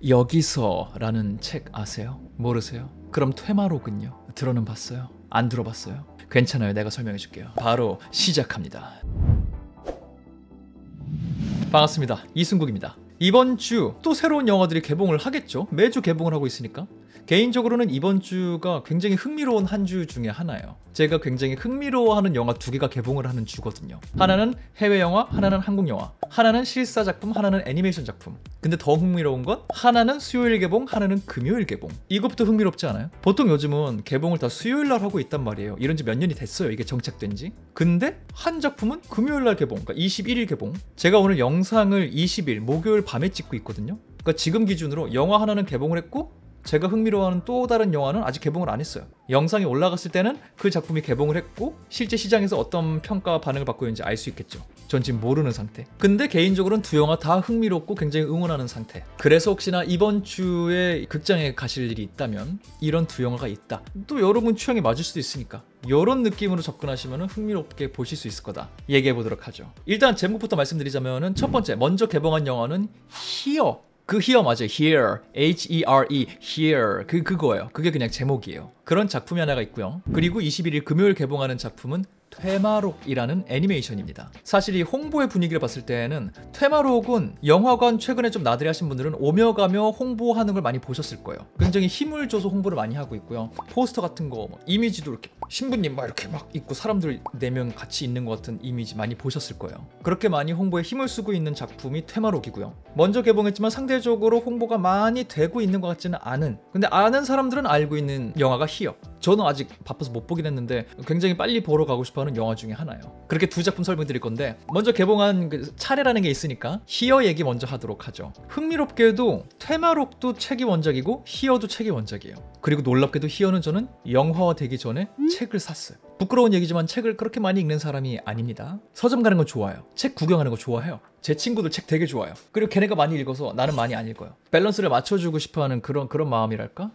여기서 라는 책 아세요? 모르세요? 그럼 퇴마록은요? 들어는 봤어요? 안 들어봤어요? 괜찮아요, 내가 설명해 줄게요. 바로 시작합니다. 반갑습니다, 이승국입니다. 이번 주 또 새로운 영화들이 개봉을 하겠죠? 매주 개봉을 하고 있으니까. 개인적으로는 이번 주가 굉장히 흥미로운 한 주 중에 하나예요. 제가 굉장히 흥미로워하는 영화 두 개가 개봉을 하는 주거든요. 하나는 해외 영화, 하나는 한국 영화. 하나는 실사 작품, 하나는 애니메이션 작품. 근데 더 흥미로운 건 하나는 수요일 개봉, 하나는 금요일 개봉. 이것부터 흥미롭지 않아요? 보통 요즘은 개봉을 다 수요일 날 하고 있단 말이에요. 이런 지 몇 년이 됐어요, 이게 정착된 지. 근데 한 작품은 금요일 날 개봉, 그러니까 21일 개봉. 제가 오늘 영상을 20일 목요일 밤에 찍고 있거든요. 그러니까 지금 기준으로 영화 하나는 개봉을 했고 제가 흥미로워하는 또 다른 영화는 아직 개봉을 안 했어요. 영상이 올라갔을 때는 그 작품이 개봉을 했고 실제 시장에서 어떤 평가와 반응을 받고 있는지 알 수 있겠죠. 전 지금 모르는 상태. 근데 개인적으로는 두 영화 다 흥미롭고 굉장히 응원하는 상태. 그래서 혹시나 이번 주에 극장에 가실 일이 있다면 이런 두 영화가 있다, 또 여러분 취향에 맞을 수도 있으니까 이런 느낌으로 접근하시면 흥미롭게 보실 수 있을 거다 얘기해 보도록 하죠. 일단 제목부터 말씀드리자면 첫 번째 먼저 개봉한 영화는 히어. 그 히어 맞아요. Here, H-E-R-E, Here. 그거예요. 그게 그냥 제목이에요. 그런 작품이 하나가 있고요. 그리고 21일 금요일 개봉하는 작품은 퇴마록이라는 애니메이션입니다. 사실 이 홍보의 분위기를 봤을 때는 퇴마록은 영화관 최근에 좀 나들이 하신 분들은 오며 가며 홍보하는 걸 많이 보셨을 거예요. 굉장히 힘을 줘서 홍보를 많이 하고 있고요. 포스터 같은 거, 이미지도 이렇게 신부님 막 이렇게 막 있고 사람들 4명 같이 있는 것 같은 이미지 많이 보셨을 거예요. 그렇게 많이 홍보에 힘을 쓰고 있는 작품이 퇴마록이고요. 먼저 개봉했지만 상대적으로 홍보가 많이 되고 있는 것 같지는 않은, 근데 아는 사람들은 알고 있는 영화가 히어. 저는 아직 바빠서 못 보긴 했는데 굉장히 빨리 보러 가고 싶어하는 영화 중에 하나예요. 그렇게 두 작품 설명드릴 건데 먼저 개봉한 그 차례라는 게 있으니까 히어 얘기 먼저 하도록 하죠. 흥미롭게도 퇴마록도 책이 원작이고 히어도 책이 원작이에요. 그리고 놀랍게도 히어는 저는 영화화 되기 전에 책을 샀어요. 부끄러운 얘기지만 책을 그렇게 많이 읽는 사람이 아닙니다. 서점 가는 건 좋아요. 책 구경하는 거 좋아해요. 제 친구들 책 되게 좋아해요. 그리고 걔네가 많이 읽어서 나는 많이 안 읽어요. 밸런스를 맞춰주고 싶어하는 그런 마음이랄까?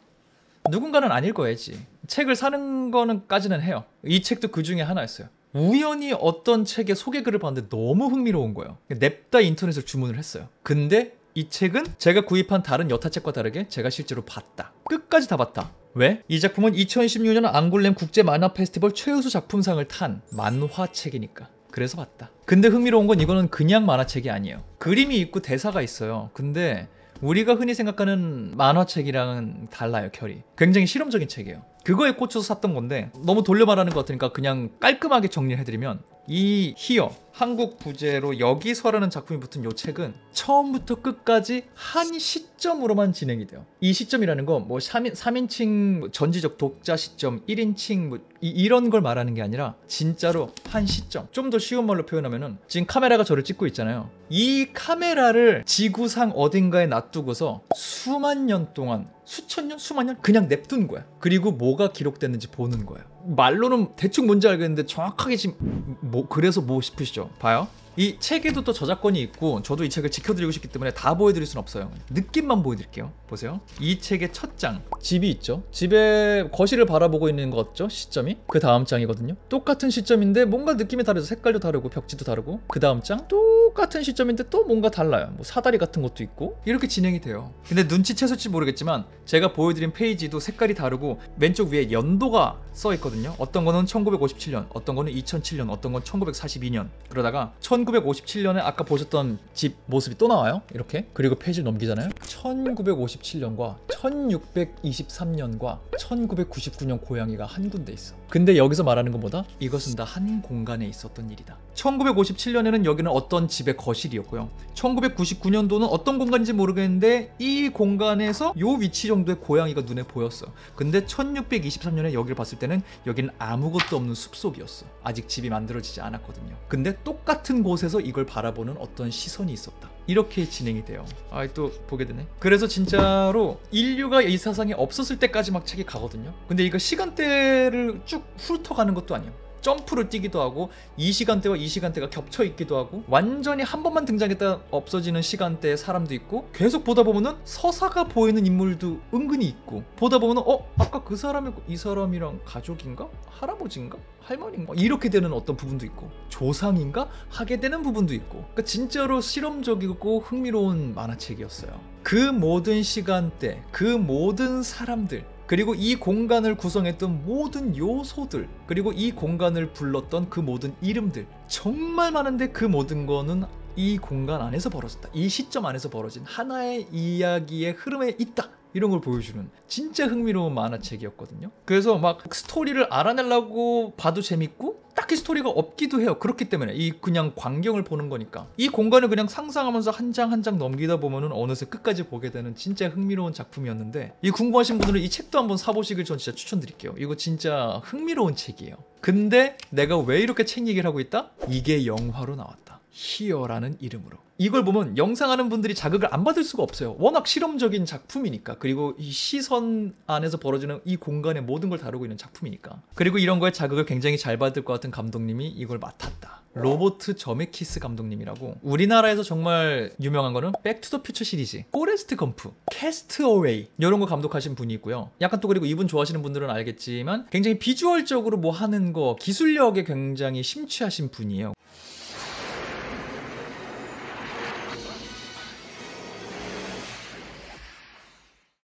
누군가는 안 읽어야지. 책을 사는 거는 까지는 해요. 이 책도 그 중에 하나였어요. 우연히 어떤 책의 소개글을 봤는데 너무 흥미로운 거예요. 냅다 인터넷을 주문을 했어요. 근데 이 책은 제가 구입한 다른 여타책과 다르게 제가 실제로 봤다. 끝까지 다 봤다. 왜? 이 작품은 2016년 앙골렘 국제 만화 페스티벌 최우수 작품상을 탄 만화책이니까. 그래서 봤다. 근데 흥미로운 건 이거는 그냥 만화책이 아니에요. 그림이 있고 대사가 있어요. 근데 우리가 흔히 생각하는 만화책이랑은 달라요, 결이. 굉장히 실험적인 책이에요. 그거에 꽂혀서 샀던 건데 너무 돌려 말하는 것 같으니까 그냥 깔끔하게 정리해드리면 이 히어, 한국 부제로 여기서라는 작품이 붙은 이 책은 처음부터 끝까지 한 시점으로만 진행이 돼요. 이 시점이라는 건 뭐 3인칭 전지적 독자 시점, 1인칭 뭐 이런 걸 말하는 게 아니라 진짜로 한 시점. 좀 더 쉬운 말로 표현하면은 지금 카메라가 저를 찍고 있잖아요. 이 카메라를 지구상 어딘가에 놔두고서 수만 년 동안, 수천 년, 수만 년 그냥 냅둔 거야. 그리고 뭐가 기록됐는지 보는 거예요. 말로는 대충 뭔지 알겠는데 정확하게 지금 그래서 뭐 싶으시죠? 봐요. 이 책에도 또 저작권이 있고 저도 이 책을 지켜드리고 싶기 때문에 다 보여드릴 순 없어요. 느낌만 보여드릴게요. 보세요. 이 책의 첫 장, 집이 있죠. 집에 거실을 바라보고 있는 거 같죠? 시점이. 그 다음 장이거든요. 똑같은 시점인데 뭔가 느낌이 다르죠. 색깔도 다르고 벽지도 다르고. 그 다음 장 똑같은 시점인데 또 뭔가 달라요. 뭐 사다리 같은 것도 있고 이렇게 진행이 돼요. 근데 눈치채실지 모르겠지만 제가 보여드린 페이지도 색깔이 다르고 왼쪽 위에 연도가 써 있거든요. 어떤 거는 1957년, 어떤 거는 2007년, 어떤 건 1942년. 그러다가 1957년에 아까 보셨던 집 모습이 또 나와요. 이렇게. 그리고 페이지를 넘기잖아요. 1957년과 1623년과 1999년 고양이가 한 군데 있어. 근데 여기서 말하는 것보다 이것은 다 한 공간에 있었던 일이다. 1957년에는 여기는 어떤 집의 거실이었고요. 1999년도는 어떤 공간인지 모르겠는데 이 공간에서 요 위치 정도의 고양이가 눈에 보였어. 근데 1623년에 여기를 봤을 때는 여기는 아무것도 없는 숲속이었어. 아직 집이 만들어지지 않았거든요. 근데 똑같은 곳에서 이걸 바라보는 어떤 시선이 있었다. 이렇게 진행이 돼요. 또 보게 되네. 그래서 진짜로 인류가 이 세상에 없었을 때까지 막 책이 가거든요. 근데 이거 시간대를 쭉 훑어가는 것도 아니에요. 점프를 뛰기도 하고 이 시간대와 이 시간대가 겹쳐 있기도 하고 완전히 한 번만 등장했다 없어지는 시간대의 사람도 있고 계속 보다 보면은 서사가 보이는 인물도 은근히 있고 보다 보면은 아까 그 사람이 이 사람이랑 가족인가? 할아버지인가? 할머니인가? 이렇게 되는 어떤 부분도 있고 조상인가? 하게 되는 부분도 있고 그러니까 진짜로 실험적이고 흥미로운 만화책이었어요. 그 모든 시간대, 그 모든 사람들 그리고 이 공간을 구성했던 모든 요소들 그리고 이 공간을 불렀던 그 모든 이름들 정말 많은데 그 모든 거는 이 공간 안에서 벌어졌다. 이 시점 안에서 벌어진 하나의 이야기의 흐름에 있다. 이런 걸 보여주는 진짜 흥미로운 만화책이었거든요. 그래서 막 스토리를 알아내려고 봐도 재밌고 딱히 스토리가 없기도 해요. 그렇기 때문에 이 그냥 광경을 보는 거니까 이 공간을 그냥 상상하면서 한 장 한 장 넘기다 보면은 어느새 끝까지 보게 되는 진짜 흥미로운 작품이었는데 이 궁금하신 분들은 이 책도 한번 사보시길 전 진짜 추천드릴게요. 이거 진짜 흥미로운 책이에요. 근데 내가 왜 이렇게 책 얘기를 하고 있다? 이게 영화로 나왔다. 히어라는 이름으로. 이걸 보면 영상하는 분들이 자극을 안 받을 수가 없어요. 워낙 실험적인 작품이니까. 그리고 이 시선 안에서 벌어지는 이 공간의 모든 걸 다루고 있는 작품이니까. 그리고 이런 거에 자극을 굉장히 잘 받을 것 같은 감독님이 이걸 맡았다. 로버트 저메키스 감독님이라고 우리나라에서 정말 유명한 거는 백투더퓨처 시리즈, 포레스트 검프, 캐스트어웨이 이런 거 감독하신 분이 있고요. 약간 또 그리고 이분 좋아하시는 분들은 알겠지만 굉장히 비주얼적으로 뭐 하는 거 기술력에 굉장히 심취하신 분이에요.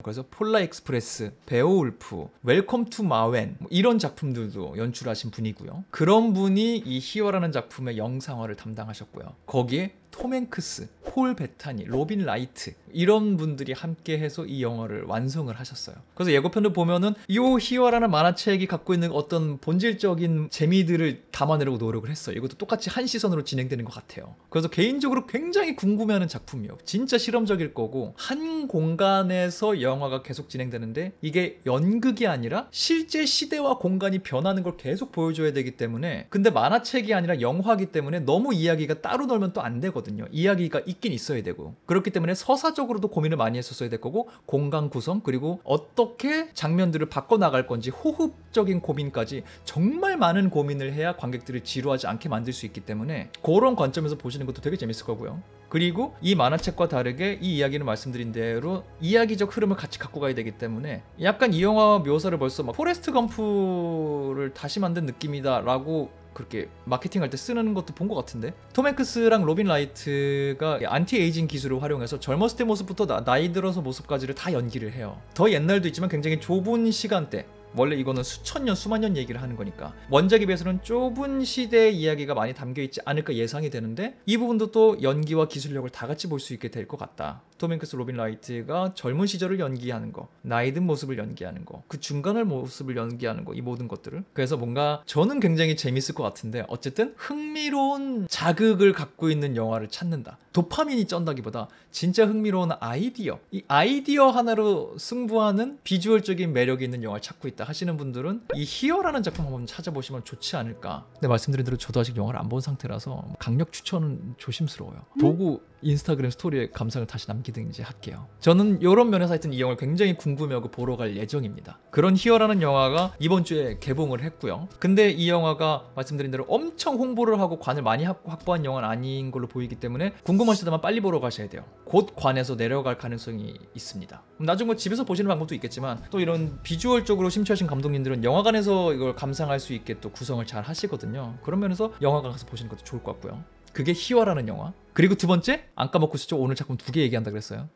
그래서 폴라 익스프레스, 베오울프, 웰컴 투 마웬 이런 작품들도 연출하신 분이고요. 그런 분이 이 히어라는 작품의 영상화를 담당하셨고요. 거기에 톰 행크스, 폴 베타니, 로빈 라이트 이런 분들이 함께 해서 이 영화를 완성을 하셨어요. 그래서 예고편을 보면은 이 히어라는 만화책이 갖고 있는 어떤 본질적인 재미들을 담아내려고 노력을 했어요. 이것도 똑같이 한 시선으로 진행되는 것 같아요. 그래서 개인적으로 굉장히 궁금해하는 작품이에요. 진짜 실험적일 거고 한 공간에서 영화가 계속 진행되는데 이게 연극이 아니라 실제 시대와 공간이 변하는 걸 계속 보여줘야 되기 때문에 근데 만화책이 아니라 영화이기 때문에 너무 이야기가 따로 놀면 또 안 되거든요. 이야기가 있긴 있어야 되고 그렇기 때문에 서사적으로도 고민을 많이 했었어야 될 거고 공간 구성 그리고 어떻게 장면들을 바꿔나갈 건지 호흡적인 고민까지 정말 많은 고민을 해야 관객들을 지루하지 않게 만들 수 있기 때문에 그런 관점에서 보시는 것도 되게 재밌을 거고요. 그리고 이 만화책과 다르게 이 이야기는 말씀드린 대로 이야기적 흐름을 같이 갖고 가야 되기 때문에 약간 이 영화 묘사를 벌써 막 포레스트 검프를 다시 만든 느낌이다 라고 그렇게 마케팅할 때 쓰는 것도 본 것 같은데 톰 행크스랑 로빈 라이트가 안티에이징 기술을 활용해서 젊었을 때 모습부터 나이 들어서 모습까지를 다 연기를 해요. 더 옛날도 있지만 굉장히 좁은 시간대 원래 이거는 수천 년, 수만 년 얘기를 하는 거니까 원작에 비해서는 좁은 시대의 이야기가 많이 담겨있지 않을까 예상이 되는데 이 부분도 또 연기와 기술력을 다 같이 볼 수 있게 될 것 같다. 톰 행크스, 로빈 라이트가 젊은 시절을 연기하는 거, 나이 든 모습을 연기하는 거, 그 중간의 모습을 연기하는 거, 이 모든 것들을 그래서 뭔가 저는 굉장히 재밌을 것 같은데 어쨌든 흥미로운 자극을 갖고 있는 영화를 찾는다. 도파민이 쩐다기보다 진짜 흥미로운 아이디어, 이 아이디어 하나로 승부하는 비주얼적인 매력이 있는 영화를 찾고 있다 하시는 분들은 이 히어라는 작품 한번 찾아보시면 좋지 않을까. 근데 말씀드린 대로 저도 아직 영화를 안 본 상태라서 강력 추천은 조심스러워요. 보고 인스타그램 스토리에 감상을 다시 남기든지 할게요. 저는 이런 면에서 하여튼 이 영화를 굉장히 궁금해하고 보러 갈 예정입니다. 그런 히어라는 영화가 이번 주에 개봉을 했고요. 근데 이 영화가 말씀드린 대로 엄청 홍보를 하고 관을 많이 확보한 영화는 아닌 걸로 보이기 때문에 궁금하시다면 빨리 보러 가셔야 돼요. 곧 관에서 내려갈 가능성이 있습니다. 나중에 뭐 집에서 보시는 방법도 있겠지만 또 이런 비주얼적으로 심취하신 감독님들은 영화관에서 이걸 감상할 수 있게 또 구성을 잘 하시거든요. 그런 면에서 영화관 가서 보시는 것도 좋을 것 같고요. 그게 히어라는 영화. 그리고 두 번째, 안 까먹고 있었죠? 오늘 작품 2개 얘기한다 그랬어요.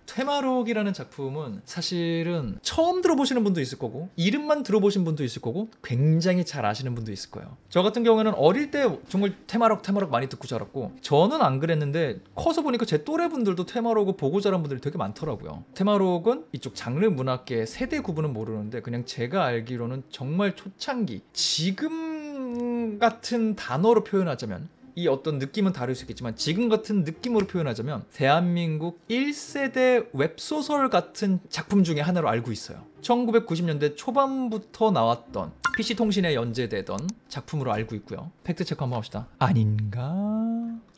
퇴마록이라는 작품은 사실은 처음 들어보시는 분도 있을 거고 이름만 들어보신 분도 있을 거고 굉장히 잘 아시는 분도 있을 거예요. 저 같은 경우에는 어릴 때 정말 퇴마록 많이 듣고 자랐고 저는 안 그랬는데 커서 보니까 제 또래 분들도 퇴마록을 보고 자란 분들이 되게 많더라고요. 퇴마록은 이쪽 장르 문학계 세대 구분은 모르는데 그냥 제가 알기로는 정말 초창기 지금 같은 단어로 표현하자면 이 어떤 느낌은 다를 수 있겠지만 지금 같은 느낌으로 표현하자면 대한민국 1세대 웹소설 같은 작품 중에 하나로 알고 있어요. 1990년대 초반부터 나왔던 PC통신에 연재되던 작품으로 알고 있고요. 팩트체크 한번 합시다. 아닌가?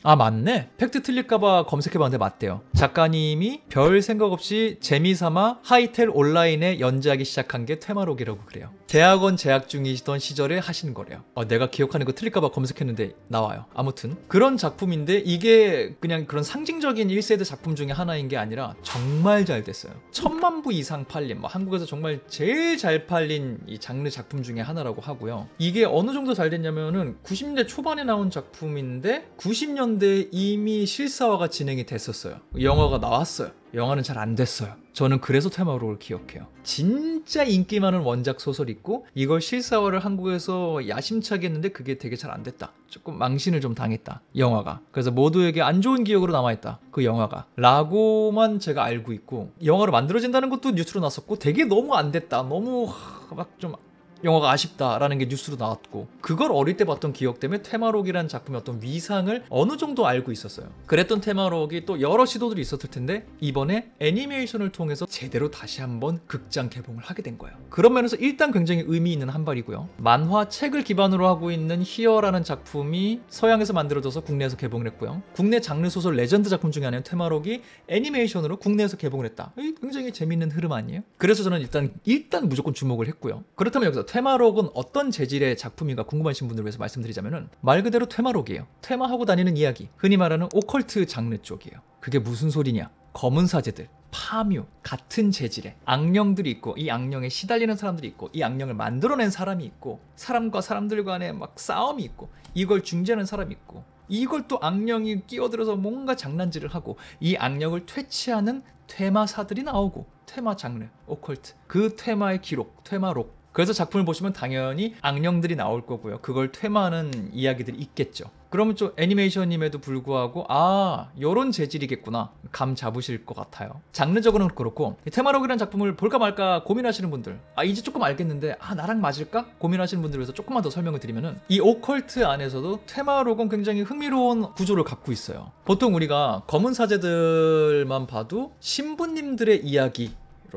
아 맞네. 팩트 틀릴까봐 검색해봤는데 맞대요. 작가님이 별 생각 없이 재미삼아 하이텔 온라인에 연재하기 시작한 게 테마록이라고 그래요. 대학원 재학 중이시던 시절에 하신 거래요. 내가 기억하는 거 틀릴까봐 검색했는데 나와요. 아무튼 그런 작품인데 이게 그냥 그런 상징적인 1세대 작품 중에 하나인 게 아니라 정말 잘 됐어요. 1000만 부 이상 팔린, 한국에서 정말 제일 잘 팔린 이 장르 작품 중에 하나라고 하고요. 이게 어느 정도 잘 됐냐면은 90년대 초반에 나온 작품인데 90년대에 이미 실사화가 진행이 됐었어요. 영화가 나왔어요. 영화는 잘 안 됐어요. 저는 그래서 테마록을 기억해요. 진짜 인기 많은 원작 소설 있고 이걸 실사화를 한국에서 야심차게 했는데 그게 되게 잘 안 됐다. 조금 망신을 좀 당했다. 영화가. 그래서 모두에게 안 좋은 기억으로 남아있다. 그 영화가. 라고만 제가 알고 있고 영화로 만들어진다는 것도 뉴스로 났었고 되게 너무 안 됐다. 너무 막 좀 영화가 아쉽다라는 게 뉴스로 나왔고 그걸 어릴 때 봤던 기억 때문에 테마록이라는 작품의 어떤 위상을 어느 정도 알고 있었어요. 그랬던 테마록이 또 여러 시도들이 있었을 텐데 이번에 애니메이션을 통해서 제대로 다시 한번 극장 개봉을 하게 된 거예요. 그런 면에서 일단 굉장히 의미 있는 한 발이고요. 만화 책을 기반으로 하고 있는 히어라는 작품이 서양에서 만들어져서 국내에서 개봉을 했고요. 국내 장르 소설 레전드 작품 중에 하나인 테마록이 애니메이션으로 국내에서 개봉을 했다. 굉장히 재밌는 흐름 아니에요? 그래서 저는 일단 무조건 주목을 했고요. 그렇다면 여기서 테마록은 어떤 재질의 작품인가 궁금하신 분들을 위해서 말씀드리자면은 말 그대로 테마록이에요. 테마하고 다니는 이야기, 흔히 말하는 오컬트 장르 쪽이에요. 그게 무슨 소리냐? 검은 사제들, 파묘, 같은 재질의 악령들이 있고 이 악령에 시달리는 사람들이 있고 이 악령을 만들어낸 사람이 있고 사람과 사람들 간에 막 싸움이 있고 이걸 중재하는 사람이 있고 이걸 또 악령이 끼어들어서 뭔가 장난질을 하고 이 악령을 퇴치하는 테마사들이 나오고 테마 장르, 오컬트, 그 테마의 기록, 테마록. 그래서 작품을 보시면 당연히 악령들이 나올 거고요. 그걸 퇴마하는 이야기들이 있겠죠. 그러면 좀 애니메이션임에도 불구하고 요런 재질이겠구나 감 잡으실 것 같아요. 장르적으로는 그렇고 테마록이라는 작품을 볼까 말까 고민하시는 분들 이제 조금 알겠는데 나랑 맞을까? 고민하시는 분들을 위해서 조금만 더 설명을 드리면은 이 오컬트 안에서도 테마록은 굉장히 흥미로운 구조를 갖고 있어요. 보통 우리가 검은 사제들만 봐도 신부님들의 이야기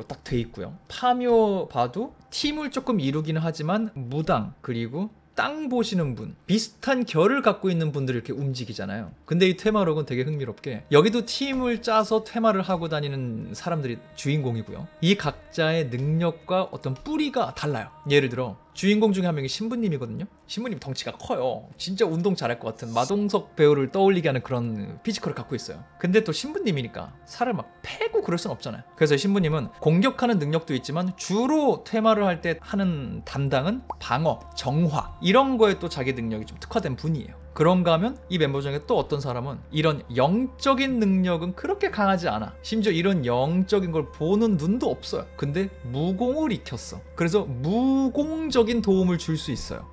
딱 돼 있고요. 파묘 봐도 팀을 조금 이루기는 하지만 무당 그리고 땅 보시는 분 비슷한 결을 갖고 있는 분들이 이렇게 움직이잖아요. 근데 이 테마록은 되게 흥미롭게 여기도 팀을 짜서 테마를 하고 다니는 사람들이 주인공이고요. 이 각자의 능력과 어떤 뿌리가 달라요. 예를 들어 주인공 중에 한 명이 신부님이거든요. 신부님 덩치가 커요. 진짜 운동 잘할 것 같은 마동석 배우를 떠올리게 하는 그런 피지컬을 갖고 있어요. 근데 또 신부님이니까 살을 막 패고 그럴 순 없잖아요. 그래서 신부님은 공격하는 능력도 있지만 주로 테마를 할 때 하는 담당은 방어, 정화 이런 거에 또 자기 능력이 좀 특화된 분이에요. 그런가 하면 이 멤버 중에 또 어떤 사람은 이런 영적인 능력은 그렇게 강하지 않아. 심지어 이런 영적인 걸 보는 눈도 없어요. 근데 무공을 익혔어. 그래서 무공적인 도움을 줄 수 있어요.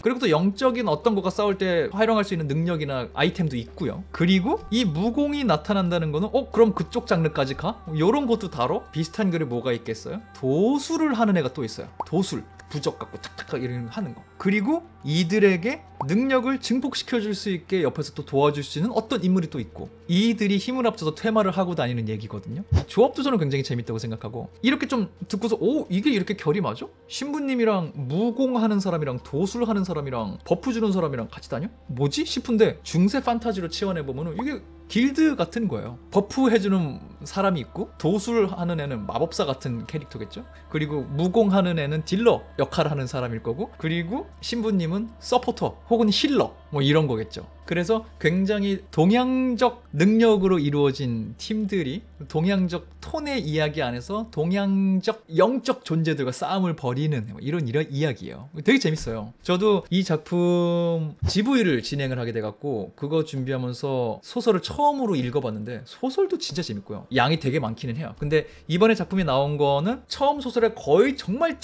그리고 또 영적인 어떤 거가 싸울 때 활용할 수 있는 능력이나 아이템도 있고요. 그리고 이 무공이 나타난다는 거는 그럼 그쪽 장르까지 가? 이런 것도 다뤄? 비슷한 글에 뭐가 있겠어요? 도술을 하는 애가 또 있어요. 도술. 부적 갖고 탁탁 이런 하는 거. 그리고 이들에게 능력을 증폭시켜 줄 수 있게 옆에서 또 도와줄 수 있는 어떤 인물이 또 있고 이들이 힘을 합쳐서 퇴마를 하고 다니는 얘기거든요. 조합도 저는 굉장히 재밌다고 생각하고 이렇게 좀 듣고서 이게 이렇게 결이 맞아? 신부님이랑 무공하는 사람이랑 도술하는 사람이랑 버프 주는 사람이랑 같이 다녀? 뭐지? 싶은데 중세 판타지로 치환해보면 이게 길드 같은 거예요. 버프 해주는 사람이 있고 도술하는 애는 마법사 같은 캐릭터겠죠. 그리고 무공하는 애는 딜러 역할을 하는 사람일 거고 그리고 신부님은 서포터 혹은 힐러 뭐 이런 거겠죠. 그래서 굉장히 동양적 능력으로 이루어진 팀들이 동양적 톤의 이야기 안에서 동양적 영적 존재들과 싸움을 벌이는 이런 이야기예요. 되게 재밌어요. 저도 이 작품 GV를 진행을 하게 돼갖고 그거 준비하면서 소설을 처음으로 읽어봤는데 소설도 진짜 재밌고요. 양이 되게 많기는 해요. 근데 이번에 작품이 나온 거는 처음 소설의 거의 정말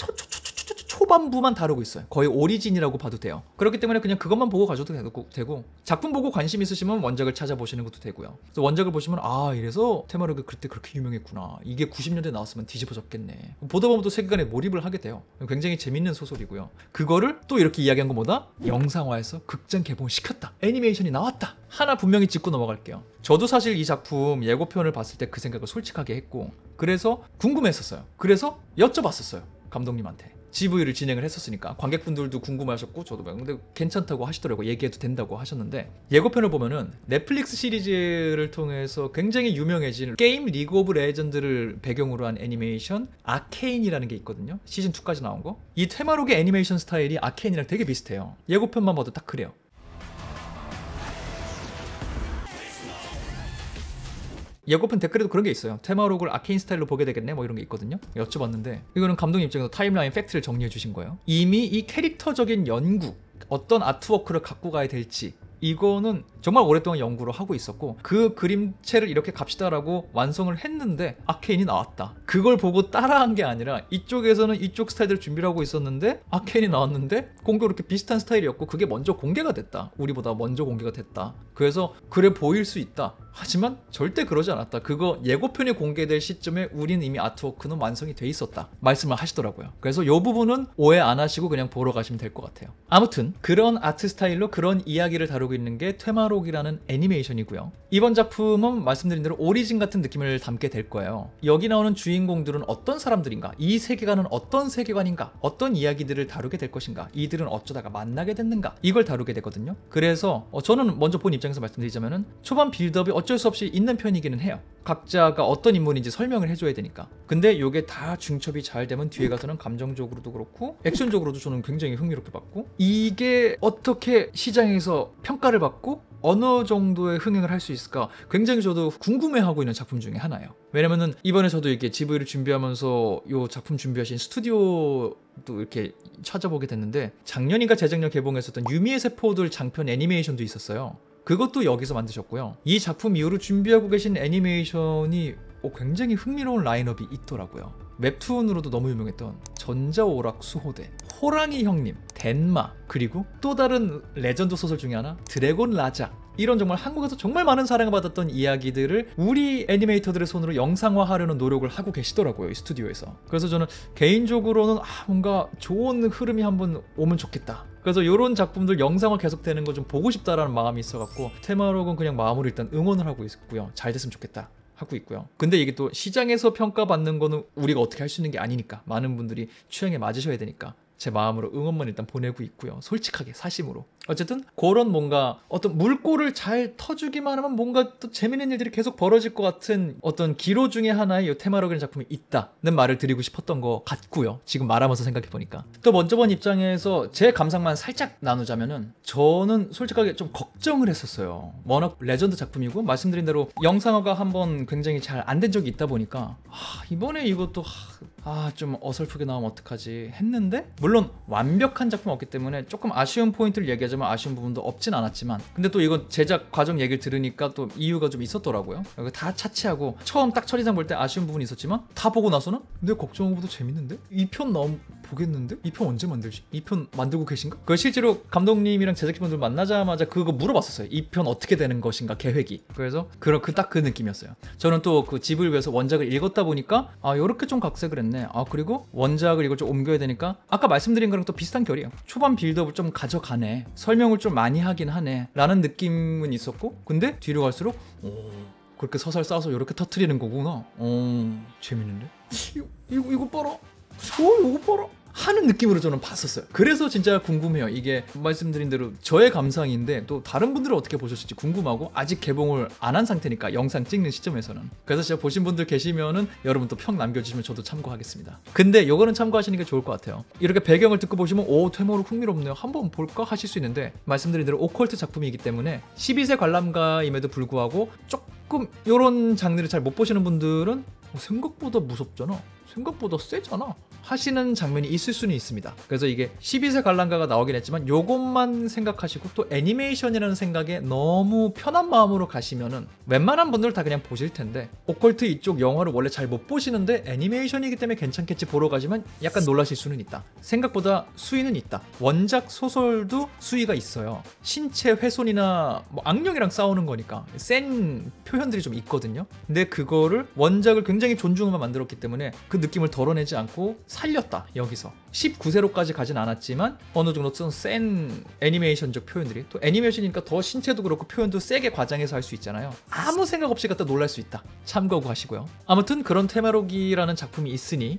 초반부만 다루고 있어요. 거의 오리진이라고 봐도 돼요. 그렇기 때문에 그냥 그것만 보고 가셔도 되고 작품 보고 관심 있으시면 원작을 찾아보시는 것도 되고요. 그래서 원작을 보시면 이래서 테마록이 그때 그렇게 유명했구나. 이게 90년대에 나왔으면 뒤집어졌겠네. 보다 보면 또 세계관에 몰입을 하게 돼요. 굉장히 재밌는 소설이고요. 그거를 또 이렇게 이야기한 것보다 영상화해서 극장 개봉시켰다. 애니메이션이 나왔다. 하나 분명히 짚고 넘어갈게요. 저도 사실 이 작품 예고편을 봤을 때 그 생각을 솔직하게 했고 그래서 궁금했었어요. 그래서 여쭤봤었어요. 감독님한테. GV를 진행을 했었으니까 관객분들도 궁금하셨고 저도 근데 괜찮다고 하시더라고요. 얘기해도 된다고 하셨는데 예고편을 보면은 넷플릭스 시리즈를 통해서 굉장히 유명해진 게임 리그 오브 레전드를 배경으로 한 애니메이션 아케인이라는 게 있거든요. 시즌2까지 나온 거. 이 테마록의 애니메이션 스타일이 아케인이랑 되게 비슷해요. 예고편만 봐도 딱 그래요. 예고편 댓글에도 그런 게 있어요. 테마록을 아케인 스타일로 보게 되겠네 뭐 이런 게 있거든요. 여쭤봤는데 이거는 감독님 입장에서 타임라인 팩트를 정리해 주신 거예요. 이미 이 캐릭터적인 연구, 어떤 아트워크를 갖고 가야 될지 이거는 정말 오랫동안 연구를 하고 있었고 그 그림체를 이렇게 갑시다라고 완성을 했는데 아케인이 나왔다. 그걸 보고 따라한 게 아니라 이쪽에서는 이쪽 스타일을 준비를 하고 있었는데 아케인이 나왔는데 공교롭게 이렇게 비슷한 스타일이었고 그게 먼저 공개가 됐다. 우리보다 먼저 공개가 됐다. 그래서 그래 보일 수 있다. 하지만 절대 그러지 않았다. 그거 예고편이 공개될 시점에 우리는 이미 아트워크는 완성이 돼 있었다. 말씀을 하시더라고요. 그래서 이 부분은 오해 안 하시고 그냥 보러 가시면 될 것 같아요. 아무튼 그런 아트 스타일로 그런 이야기를 다루고 있는 게 테마록이라는 애니메이션이고요. 이번 작품은 말씀드린 대로 오리진 같은 느낌을 담게 될 거예요. 여기 나오는 주인공들은 어떤 사람들인가? 이 세계관은 어떤 세계관인가? 어떤 이야기들을 다루게 될 것인가? 이들은 어쩌다가 만나게 됐는가? 이걸 다루게 되거든요. 그래서 저는 먼저 본 입장에서 말씀드리자면은 초반 빌드업이 어쩔 수 없이 있는 편이기는 해요. 각자가 어떤 인물인지 설명을 해줘야 되니까. 근데 이게 다 중첩이 잘 되면 뒤에 가서는 감정적으로도 그렇고 액션적으로도 저는 굉장히 흥미롭게 봤고 이게 어떻게 시장에서 평가를 받고 어느 정도의 흥행을 할 수 있을까 굉장히 저도 궁금해하고 있는 작품 중에 하나예요. 왜냐면은 이번에 저도 이렇게 GV를 준비하면서 이 작품 준비하신 스튜디오도 이렇게 찾아보게 됐는데 작년인가 재작년 개봉했었던 유미의 세포들 장편 애니메이션도 있었어요. 그것도 여기서 만드셨고요. 이 작품 이후로 준비하고 계신 애니메이션이 굉장히 흥미로운 라인업이 있더라고요. 웹툰으로도 너무 유명했던 전자오락 수호대, 호랑이 형님, 덴마, 그리고 또 다른 레전드 소설 중에 하나 드래곤 라자. 이런 정말 한국에서 정말 많은 사랑을 받았던 이야기들을 우리 애니메이터들의 손으로 영상화하려는 노력을 하고 계시더라고요. 이 스튜디오에서. 그래서 저는 개인적으로는 뭔가 좋은 흐름이 한번 오면 좋겠다. 그래서 이런 작품들 영상화 계속되는 거 좀 보고 싶다라는 마음이 있어갖고 테마록은 그냥 마음으로 일단 응원을 하고 있고요. 잘 됐으면 좋겠다 하고 있고요. 근데 이게 또 시장에서 평가받는 거는 우리가 어떻게 할 수 있는 게 아니니까 많은 분들이 취향에 맞으셔야 되니까 제 마음으로 응원만 일단 보내고 있고요. 솔직하게 사심으로. 어쨌든 그런 뭔가 어떤 물꼬를 잘 터주기만 하면 뭔가 또 재밌는 일들이 계속 벌어질 것 같은 어떤 기로 중에 하나의 이 테마록이라는 작품이 있다는 말을 드리고 싶었던 것 같고요. 지금 말하면서 생각해보니까. 또 먼저 본 입장에서 제 감상만 살짝 나누자면은 저는 솔직하게 좀 걱정을 했었어요. 워낙 레전드 작품이고 말씀드린 대로 영상화가 한번 굉장히 잘 안 된 적이 있다 보니까 이번에 이것도 좀 어설프게 나오면 어떡하지 했는데 물론 완벽한 작품은 없기 때문에 조금 아쉬운 포인트를 얘기하자면 아쉬운 부분도 없진 않았지만 근데 또 이건 제작 과정 얘기를 들으니까 또 이유가 좀 있었더라고요. 다 차치하고 처음 딱 첫인상 볼 때 아쉬운 부분이 있었지만 다 보고 나서는 내 걱정한 것보다 재밌는데? 2편 나오면 보겠는데? 2편 언제 만들지? 2편 만들고 계신가? 그 실제로 감독님이랑 제작진분들 만나자마자 그거 물어봤었어요. 2편 어떻게 되는 것인가 계획이. 그래서 딱 그 느낌이었어요. 저는 또 그 집을 위해서 원작을 읽었다 보니까 요렇게 좀 각색을 했네. 그리고 원작을 이걸 좀 옮겨야 되니까 아까 말씀드린 거랑 또 비슷한 결이에요. 초반 빌드업을 좀 가져가네. 설명을 좀 많이 하긴 하네. 라는 느낌은 있었고 근데 뒤로 갈수록 그렇게 서살 쌓아서 이렇게 터트리는 거구나. 재밌는데? 이거 봐라. 이거 봐라. 하는 느낌으로 저는 봤었어요. 그래서 진짜 궁금해요. 이게 말씀드린 대로 저의 감상인데 또 다른 분들은 어떻게 보셨을지 궁금하고 아직 개봉을 안 한 상태니까 영상 찍는 시점에서는. 그래서 진짜 보신 분들 계시면은 여러분 또 평 남겨주시면 저도 참고하겠습니다. 근데 요거는 참고하시는 게 좋을 것 같아요. 이렇게 배경을 듣고 보시면 테마록 흥미롭네요. 한번 볼까 하실 수 있는데 말씀드린 대로 오컬트 작품이기 때문에 12세 관람가임에도 불구하고 조금 요런 장르를 잘 못 보시는 분들은 생각보다 무섭잖아. 생각보다 세잖아. 하시는 장면이 있을 수는 있습니다. 그래서 이게 12세 관람가가 나오긴 했지만 요것만 생각하시고 또 애니메이션이라는 생각에 너무 편한 마음으로 가시면은 웬만한 분들 다 그냥 보실 텐데 오컬트 이쪽 영화를 원래 잘 못 보시는데 애니메이션이기 때문에 괜찮겠지 보러 가시면 약간 놀라실 수는 있다. 생각보다 수위는 있다. 원작 소설도 수위가 있어요. 신체 훼손이나 악령이랑 싸우는 거니까 센 표현들이 좀 있거든요. 근데 그거를 원작을 굉장히 존중하며 만들었기 때문에 그 느낌을 덜어내지 않고 살렸다. 여기서 19세로까지 가진 않았지만 어느 정도 좀 센 애니메이션적 표현들이, 또 애니메이션이니까 더 신체도 그렇고 표현도 세게 과장해서 할 수 있잖아요. 아무 생각 없이 갖다 놀랄 수 있다. 참고하고 가시고요. 아무튼 그런 테마록이라는 작품이 있으니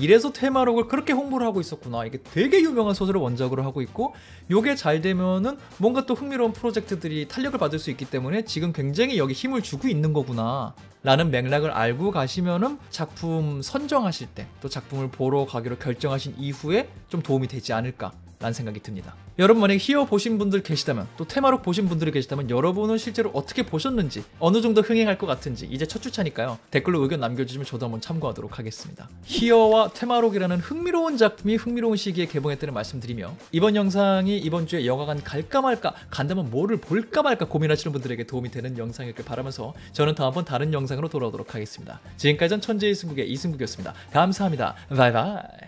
이래서 테마록을 그렇게 홍보를 하고 있었구나. 이게 되게 유명한 소설을 원작으로 하고 있고 요게 잘 되면은 뭔가 또 흥미로운 프로젝트들이 탄력을 받을 수 있기 때문에 지금 굉장히 여기 힘을 주고 있는 거구나 라는 맥락을 알고 가시면은 작품 선정하실 때, 또 작품을 보러 가기로 결정하신 이후에 좀 도움이 되지 않을까 라는 생각이 듭니다. 여러분 만약에 히어 보신 분들 계시다면, 또 테마록 보신 분들이 계시다면 여러분은 실제로 어떻게 보셨는지, 어느 정도 흥행할 것 같은지, 이제 첫 주차니까요 댓글로 의견 남겨주시면 저도 한번 참고하도록 하겠습니다. 히어와 테마록이라는 흥미로운 작품이 흥미로운 시기에 개봉했다는 말씀드리며, 이번 영상이 이번 주에 영화관 갈까 말까, 간다면 뭐를 볼까 말까 고민하시는 분들에게 도움이 되는 영상이길 바라면서 저는 다음번 다른 영상으로 돌아오도록 하겠습니다. 지금까지 전 천재의 이승국의 이승국이었습니다. 감사합니다. 바이바이.